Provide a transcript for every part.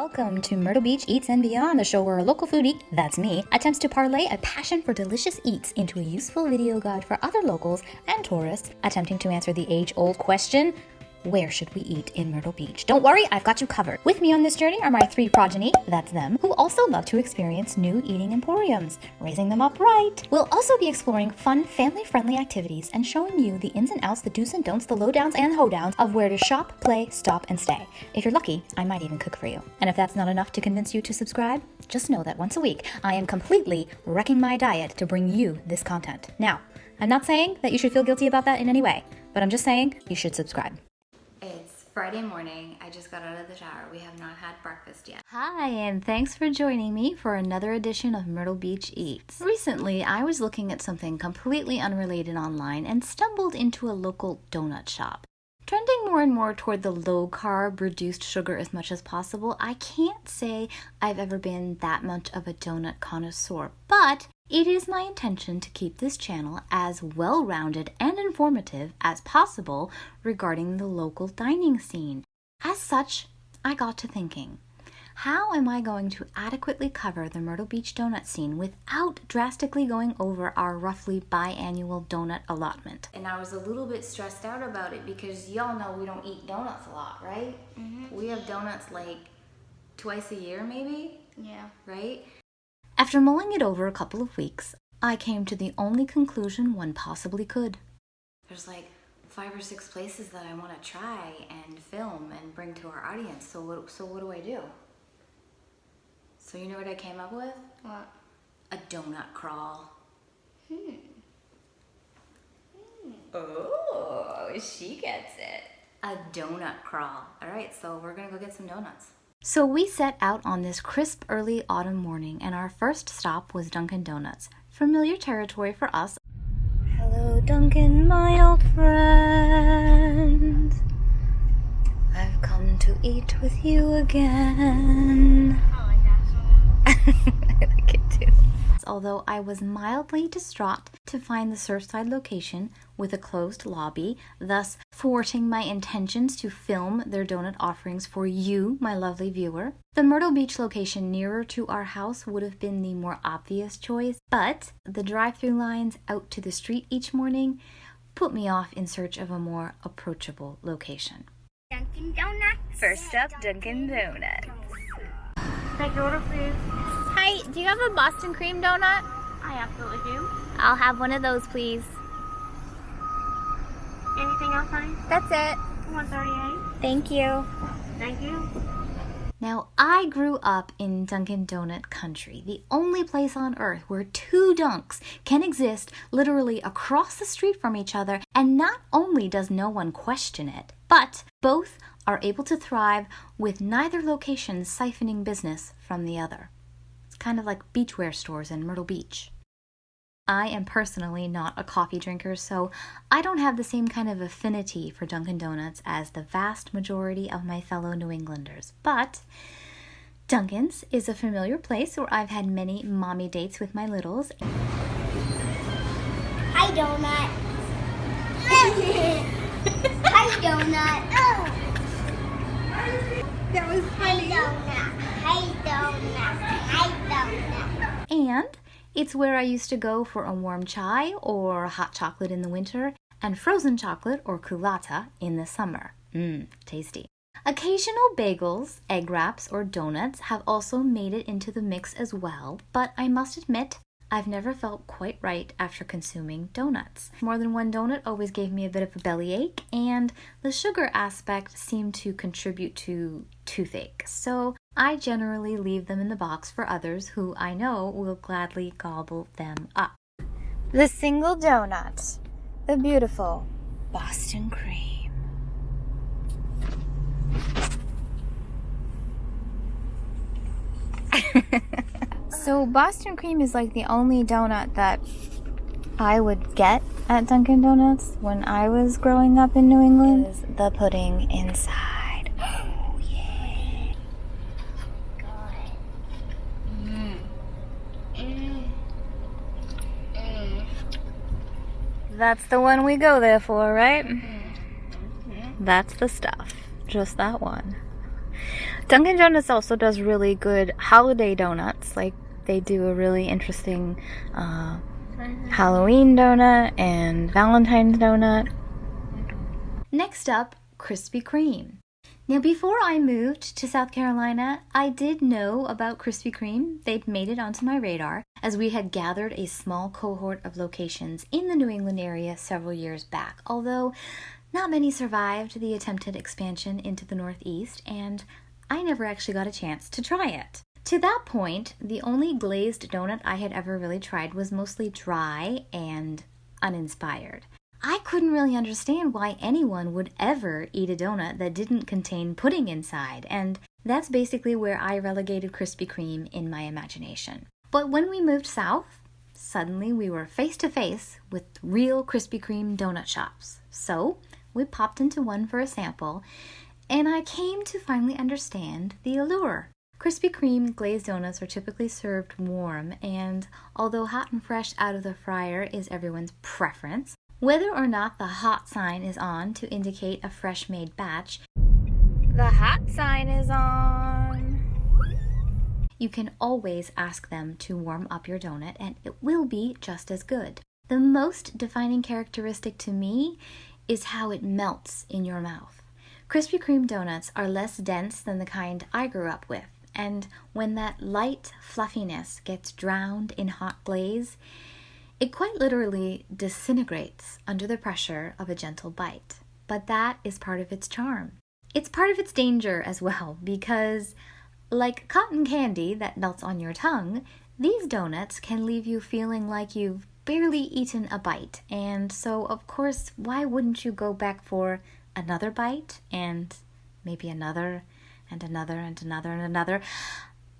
Welcome to Myrtle Beach Eats and Beyond, the show where a local foodie, that's me, attempts to parlay a passion for delicious eats into a useful video guide for other locals and tourists attempting to answer the age-old question, where should we eat in Myrtle Beach? Don't worry, I've got you covered. With me on this journey are my three progeny, that's them, who also love to experience new eating emporiums, raising them up right. We'll also be exploring fun, family-friendly activities and showing you the ins and outs, the do's and don'ts, the lowdowns and hoedowns of where to shop, play, stop, and stay. If you're lucky, I might even cook for you. And if that's not enough to convince you to subscribe, just know that once a week, I am completely wrecking my diet to bring you this content. Now, I'm not saying that you should feel guilty about that in any way, but I'm just saying you should subscribe. It's Friday morning. I just got out of the shower. We have not had breakfast yet. Hi, and thanks for joining me for another edition of Myrtle Beach Eats. Recently, I was looking at something completely unrelated online and stumbled into a local donut shop. Trending more and more toward the low-carb, reduced sugar as much as possible, I can't say I've ever been that much of a donut connoisseur, but it is my intention to keep this channel as well-rounded and informative as possible regarding the local dining scene. As such, I got to thinking, how am I going to adequately cover the Myrtle Beach donut scene without drastically going over our roughly biannual donut allotment? And I was a little bit stressed out about it because y'all know we don't eat donuts a lot, right? Mm-hmm. We have donuts like twice a year maybe? Yeah. Right? After mulling it over a couple of weeks, I came to the only conclusion one possibly could. There's like 5 or 6 places that I want to try and film and bring to our audience. So what do I do? So you know what I came up with? What? A donut crawl. Oh, she gets it. A donut crawl. All right, so we're gonna go get some donuts. So we set out on this crisp early autumn morning, and our first stop was Dunkin Donuts, familiar territory for us. Hello, Dunkin, my old friend. I've come to eat with you again. I like it too. Although I was mildly distraught to find the Surfside location with a closed lobby, thus thwarting my intentions to film their donut offerings for you, my lovely viewer. The Myrtle Beach location nearer to our house would have been the more obvious choice, but the drive-through lines out to the street each morning put me off in search of a more approachable location. Dunkin Donuts. First up, Dunkin Donuts. Take your order, please. Hi, do you have a Boston cream donut? I absolutely do. I'll have one of those, please. Anything else, honey? That's it. 138. Thank you. Thank you. Now, I grew up in Dunkin' Donut country, the only place on earth where two Dunks can exist literally across the street from each other, and not only does no one question it, but both are able to thrive with neither location siphoning business from the other. It's kind of like beachwear stores in Myrtle Beach. I am personally not a coffee drinker, so I don't have the same kind of affinity for Dunkin' Donuts as the vast majority of my fellow New Englanders. But Dunkin's is a familiar place where I've had many mommy dates with my littles. Hi, Donut. Hi, Donut. That was funny. Hi, Donut. Hi, Donut. And it's where I used to go for a warm chai or hot chocolate in the winter and frozen chocolate or culotta in the summer. Tasty. Occasional bagels, egg wraps, or donuts have also made it into the mix as well, but I must admit, I've never felt quite right after consuming donuts. More than one donut always gave me a bit of a bellyache, and the sugar aspect seemed to contribute to toothache. So I generally leave them in the box for others who I know will gladly gobble them up. The single donut. The beautiful Boston cream. So Boston cream is like the only donut that I would get at Dunkin' Donuts when I was growing up in New England. Is the pudding inside. Oh yeah. That's the one we go there for, right? That's the stuff. Just that one. Dunkin' Donuts also does really good holiday donuts. Like, they do a really interesting Halloween donut and Valentine's donut. Next up, Krispy Kreme. Now, before I moved to South Carolina, I did know about Krispy Kreme. They'd made it onto my radar as we had gathered a small cohort of locations in the New England area several years back, although not many survived the attempted expansion into the Northeast, and I never actually got a chance to try it. To that point, the only glazed donut I had ever really tried was mostly dry and uninspired. I couldn't really understand why anyone would ever eat a donut that didn't contain pudding inside, and that's basically where I relegated Krispy Kreme in my imagination. But when we moved south, suddenly we were face to face with real Krispy Kreme donut shops. So we popped into one for a sample, and I came to finally understand the allure. Krispy Kreme glazed donuts are typically served warm, and although hot and fresh out of the fryer is everyone's preference, whether or not the hot sign is on to indicate a fresh made batch, The hot sign is on. you can always ask them to warm up your donut and it will be just as good. The most defining characteristic to me is how it melts in your mouth. Krispy Kreme donuts are less dense than the kind I grew up with, and when that light fluffiness gets drowned in hot glaze, it quite literally disintegrates under the pressure of a gentle bite. But that is part of its charm. It's part of its danger as well, because like cotton candy that melts on your tongue, these donuts can leave you feeling like you've barely eaten a bite. And so, of course, why wouldn't you go back for another bite and maybe another and another and another and another?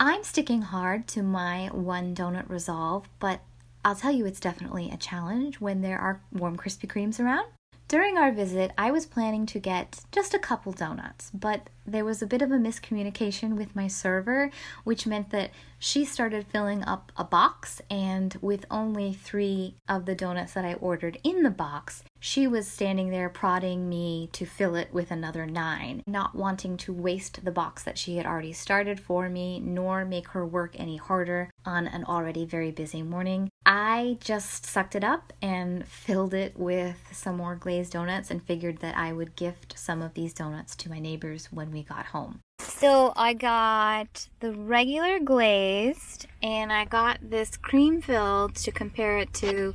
I'm sticking hard to my one donut resolve, but I'll tell you it's definitely a challenge when there are warm Krispy Kremes around. During our visit, I was planning to get just a couple donuts, but there was a bit of a miscommunication with my server, which meant that she started filling up a box, and with only 3 of the donuts that I ordered in the box, she was standing there prodding me to fill it with another 9, not wanting to waste the box that she had already started for me, nor make her work any harder on an already very busy morning. I just sucked it up and filled it with some more glazed donuts and figured that I would gift some of these donuts to my neighbors when we got home. So I got the regular glazed, and I got this cream filled to compare it to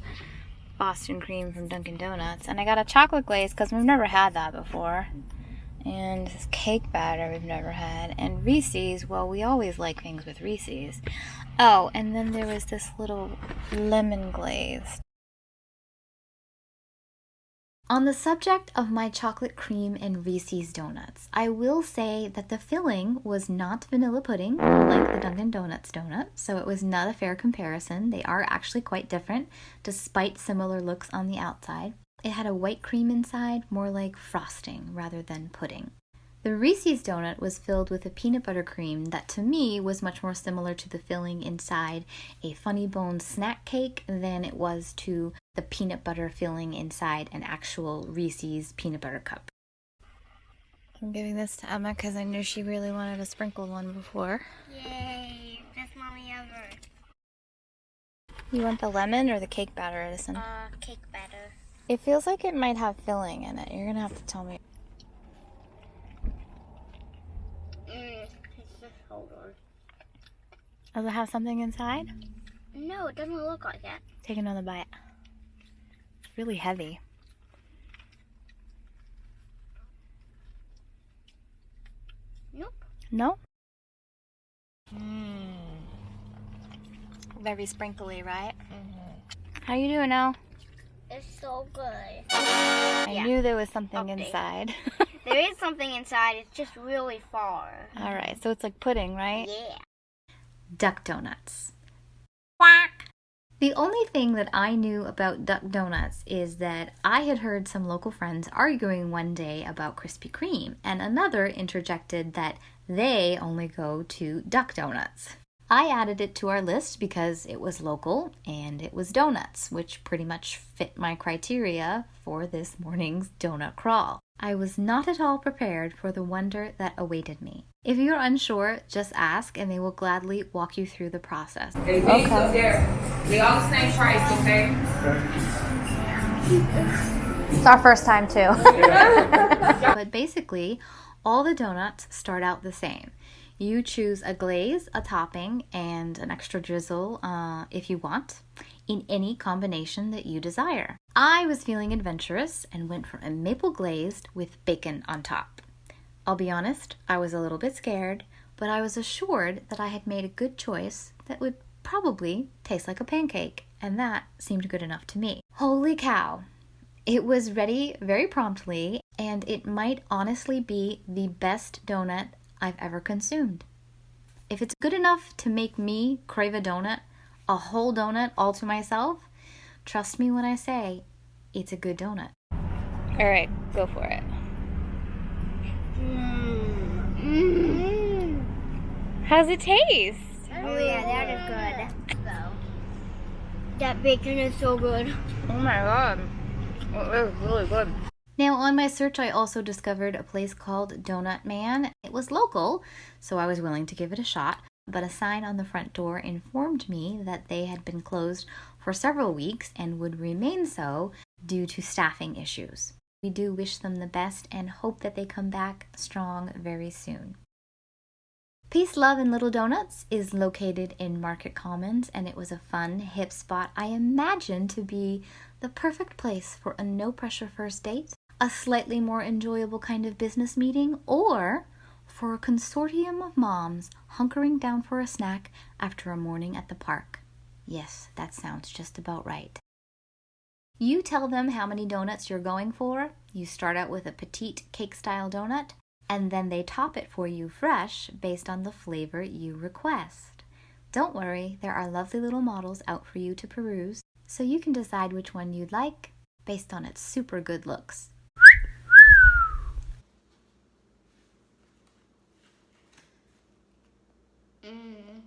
Boston cream from Dunkin Donuts, and I got a chocolate glaze because we've never had that before, and this cake batter we've never had, and Reese's. Well, we always like things with Reese's. Oh, and then there was this little lemon glaze. On the subject of my chocolate cream and Reese's donuts, I will say that the filling was not vanilla pudding like the Dunkin Donuts donut, so it was not a fair comparison. They are actually quite different, despite similar looks on the outside. It had a white cream inside, more like frosting rather than pudding. The Reese's donut was filled with a peanut butter cream that to me was much more similar to the filling inside a Funny Bone snack cake than it was to the peanut butter filling inside an actual Reese's peanut butter cup. I'm giving this to Emma because I knew she really wanted a sprinkled one before. Yay, best mommy ever. You want the lemon or the cake batter, Edison? Cake batter. It feels like it might have filling in it. You're gonna have to tell me. It's just hold on. Does it have something inside? No, it doesn't look like that. Take another bite. It's really heavy. Nope. No? Very sprinkly, right? How you doing now? It's so good. I knew there was something Update. inside. There is something inside. It's just really far. All right, so it's like pudding, right? Yeah. Duck Donuts. Quack! The only thing that I knew about Duck Donuts is that I had heard some local friends arguing one day about Krispy Kreme, and another interjected that they only go to Duck Donuts. I added it to our list because it was local and it was donuts, which pretty much fit my criteria for this morning's donut crawl. I was not at all prepared for the wonder that awaited me. If you're unsure, just ask and they will gladly walk you through the process. Okay. They all the same price, okay? It's our first time too. But basically, all the donuts start out the same. You choose a glaze, a topping, and an extra drizzle if you want, in any combination that you desire. I was feeling adventurous and went for a maple glazed with bacon on top. I'll be honest, I was a little bit scared, but I was assured that I had made a good choice that would probably taste like a pancake, and that seemed good enough to me. Holy cow! It was ready very promptly, and it might honestly be the best donut I've ever consumed. If it's good enough to make me crave a donut, a whole donut all to myself, trust me when I say it's a good donut. All right, go for it. How's it taste? Oh yeah, that is good. That bacon is so good. Oh my god, it is really good. Now, on my search, I also discovered a place called Donut Man. It was local, so I was willing to give it a shot, but a sign on the front door informed me that they had been closed for several weeks and would remain so due to staffing issues. We do wish them the best and hope that they come back strong very soon. Peace, Love, and Little Donuts is located in Market Commons, and it was a fun, hip spot I imagine to be the perfect place for a no-pressure first date, a slightly more enjoyable kind of business meeting, or for a consortium of moms hunkering down for a snack after a morning at the park. Yes, that sounds just about right. You tell them how many donuts you're going for. You start out with a petite cake-style donut, and then they top it for you fresh based on the flavor you request. Don't worry, there are lovely little models out for you to peruse, so you can decide which one you'd like based on its super good looks.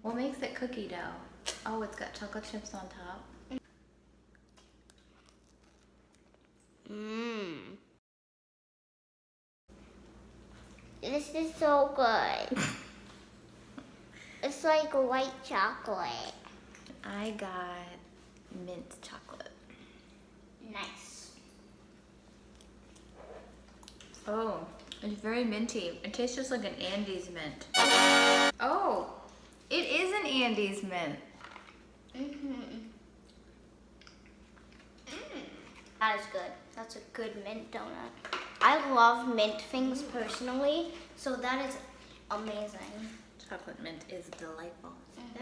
What makes it cookie dough? Oh, it's got chocolate chips on top. This is so good. It's like white chocolate. I got mint chocolate. Nice. Oh, it's very minty. It tastes just like an Andes mint. Oh, it is an Andes mint. That is good. That's a good mint donut. I love mint things personally, so that is amazing. Chocolate mint is delightful.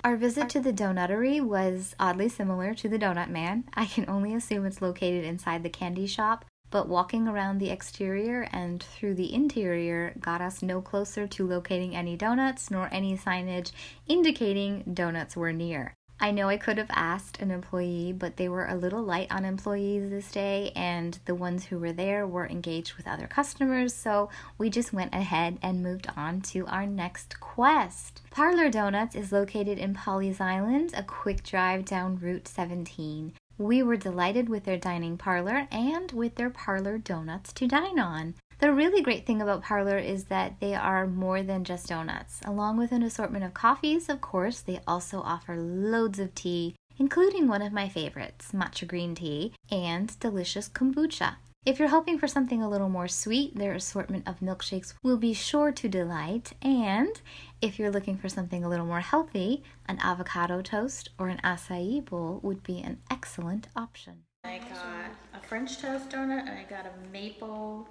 Our visit to the donuttery was oddly similar to the Donut Man. I can only assume it's located inside the candy shop, but walking around the exterior and through the interior got us no closer to locating any donuts nor any signage indicating donuts were near. I know I could have asked an employee, but they were a little light on employees this day, and the ones who were there were engaged with other customers, so we just went ahead and moved on to our next quest. Parlor Donuts is located in Pawleys Island, a quick drive down Route 17. We were delighted with their dining parlor and with their Parlor Donuts to dine on. The really great thing about Parlor is that they are more than just donuts. Along with an assortment of coffees, of course, they also offer loads of tea, including one of my favorites, matcha green tea, and delicious kombucha. If you're hoping for something a little more sweet, their assortment of milkshakes will be sure to delight. And if you're looking for something a little more healthy, an avocado toast or an acai bowl would be an excellent option. I got a French toast donut and I got a maple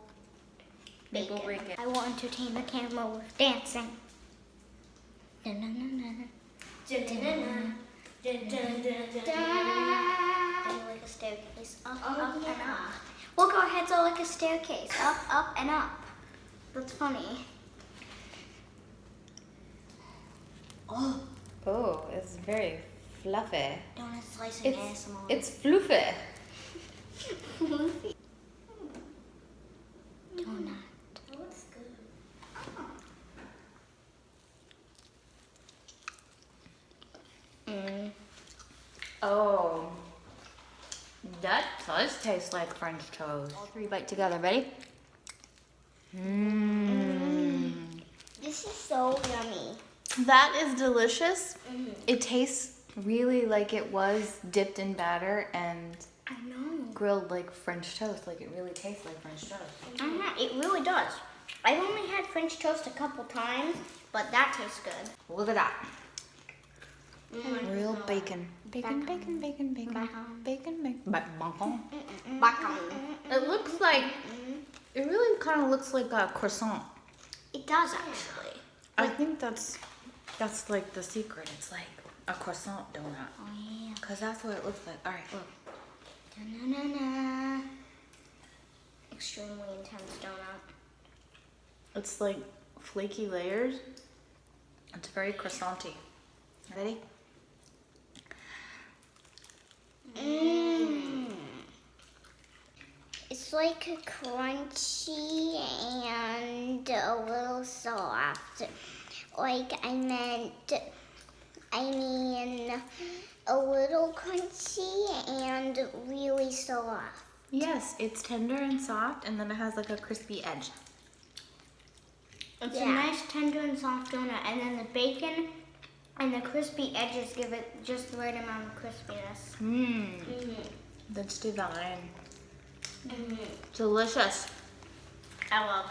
bacon. I will entertain the camera with dancing. Like a staircase, up and up. Look, our heads are like a staircase, up and up. That's funny. Oh, it's very fluffy. Donut slicing ASMR. It's fluffy. Fluffy. Donut. Oh, it's good. Oh, that does taste like French toast. All three bite together. Ready? This is so yummy. That is delicious. It tastes really like it was dipped in batter and I know. grilled like French toast. Like it really tastes like French toast. It really does. I've only had French toast a couple times, but that tastes good. Look at that. Real bacon. Bacon, bacon, bacon, bacon. Bacon, bacon. Bacon. It looks like, it really kind of looks like a croissant. It does actually. I think that's like the secret. It's like a croissant donut. Oh yeah. Because that's what it looks like. All right, look. Da-na-na-na. Extremely intense donut. It's like flaky layers. It's very croissant-y. Ready? It's like crunchy and a little soft. I mean, a little crunchy and really soft. Yes, it's tender and soft, and then it has like a crispy edge. It's a nice tender and soft donut, and then the bacon and the crispy edges give it just the right amount of crispiness. That's divine. Delicious. I love.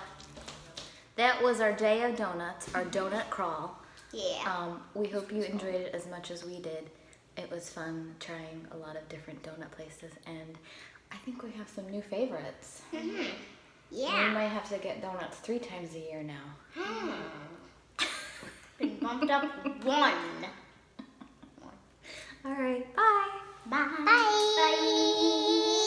That was our day of donuts, our donut crawl. Yeah. We hope you enjoyed it as much as we did. It was fun trying a lot of different donut places, and I think we have some new favorites. We Yeah. might have to get donuts 3 times a year now. Been bumped up 1. All right, bye. Bye. Bye.